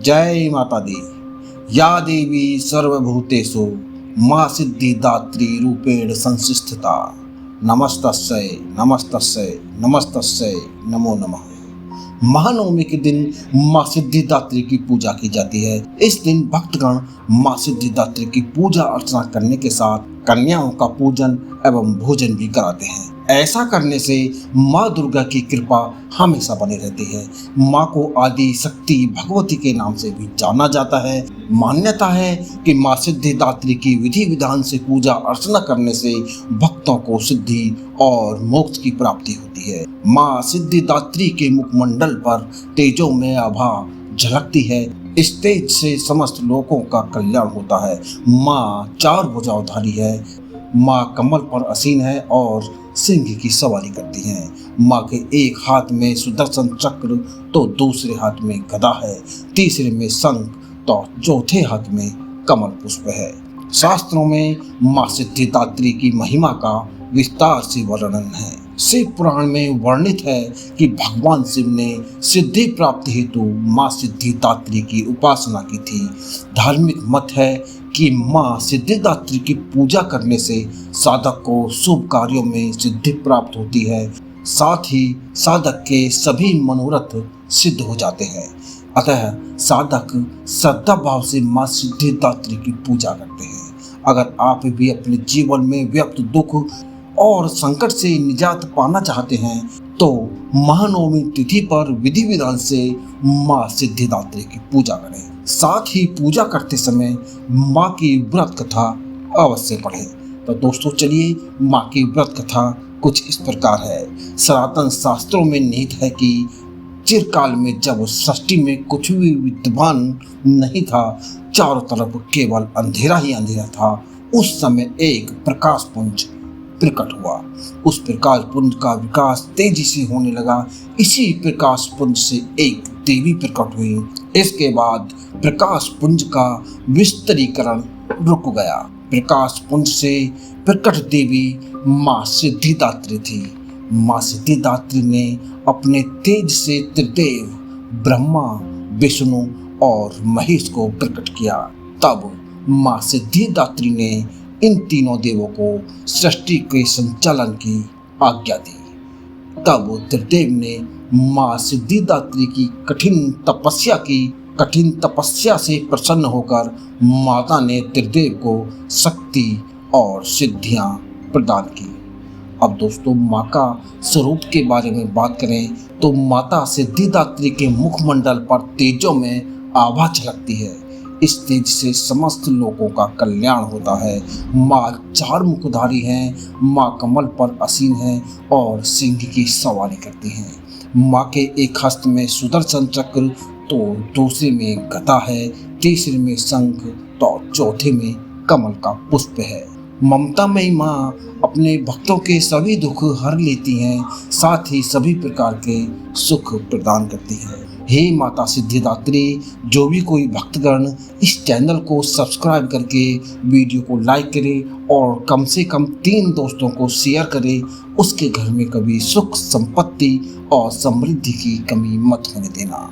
जय माता दी। या देवी सर्वभूतेषु मां सिद्धिदात्री रूपेण संस्थिता। नमस्तस्यै नमस्तस्यै नमस्तस्यै नमो नमः। महानवमी के दिन मां सिद्धिदात्री की पूजा की जाती है। इस दिन भक्तगण मां सिद्धिदात्री की पूजा अर्चना करने के साथ कन्याओं का पूजन एवं भोजन भी कराते हैं। ऐसा करने से माँ दुर्गा की कृपा हमेशा बनी रहती है। माँ को आदि शक्ति भगवती के नाम से भी जाना जाता है। मान्यता है कि माँ सिद्धिदात्री की विधि विधान से पूजा अर्चना करने से भक्तों को सिद्धि और मोक्ष की प्राप्ति होती है। माँ सिद्धिदात्री के मुखमंडल पर तेजों में आभा झलकती है। इस तेज से समस्त लोगों का कल्याण होता है। माँ चार भुजाधारी है। माँ कमल पर आसीन है और सिंह की सवारी करती हैं। माँ के एक हाथ में सुदर्शन चक्र तो दूसरे हाथ में गदा है, तीसरे में शंख तो चौथे हाथ में कमल पुष्प है। शास्त्रों में माँ सिद्धिदात्री की महिमा का विस्तार से वर्णन है। शिव पुराण में वर्णित है कि भगवान शिव ने सिद्धि प्राप्ति हेतु माँ सिद्धिदात्री की उपासना की थी। धार्मिक मत है कि माँ सिद्धिदात्री की पूजा करने से साधक को शुभ कार्यों में सिद्धि प्राप्त होती है, साथ ही साधक के सभी मनोरथ सिद्ध हो जाते हैं। अतः साधक श्रद्धा भाव से माँ सिद्धिदात्री की पूजा करते हैं। अगर आप भी अपने जीवन में व्यक्त दुख और संकट से निजात पाना चाहते हैं तो महानवमी तिथि पर विधि विधान से माँ सिद्धिदात्री की पूजा करें। साथ ही पूजा करते समय माँ की व्रत कथा अवश्य पढ़ें। तो दोस्तों चलिए, माँ की व्रत कथा कुछ इस प्रकार है। सनातन शास्त्रों में निहित है कि चिरकाल में जब सृष्टि में कुछ भी विद्यमान नहीं था, चारों तरफ केवल अंधेरा ही अंधेरा था, उस समय एक प्रकाश पुंज प्रकट हुआ। उस प्रकाश पुंज का विकास तेजी से होने लगा। इसी प्रकाश पुंज से एक देवी प्रकट हुई। इसके बाद प्रकाश पुंज का विस्तरीकरण रुक गया। प्रकाश पुंज से प्रकट देवी माँ सिद्धिदात्री थी। माँ सिद्धिदात्री ने अपने तेज से त्रिदेव ब्रह्मा, विष्णु और महेश को प्रकट किया। तब माँ सिद्धिदात्री ने इन तीनों देवों को सृष्टि के संचालन की आज्ञा दी। तब त्रिदेव ने माँ सिद्धिदात्री की कठिन तपस्या से प्रसन्न होकर माता ने त्रिदेव को शक्ति और सिद्धियां प्रदान की। अब दोस्तों, माँ का स्वरूप के बारे में बात करें तो माता सिद्धिदात्री के मुखमंडल पर तेजों में आभा झलकती है। इस तेज से समस्त लोगों का कल्याण होता है। माँ चार मुखधारी हैं। माँ कमल पर आसीन है और सिंह की सवारी करती हैं। माँ के एक हस्त में सुदर्शन चक्र तो दूसरे में गदा है, तीसरे में शंख तो चौथे में कमल का पुष्प है। ममतामयी माँ अपने भक्तों के सभी दुख हर लेती हैं, साथ ही सभी प्रकार के सुख प्रदान करती हैं। हे माता सिद्धिदात्री, जो भी कोई भक्तगण इस चैनल को सब्सक्राइब करके वीडियो को लाइक करे और कम से कम 3 दोस्तों को शेयर करे, उसके घर में कभी सुख संपत्ति और समृद्धि की कमी मत होने देना।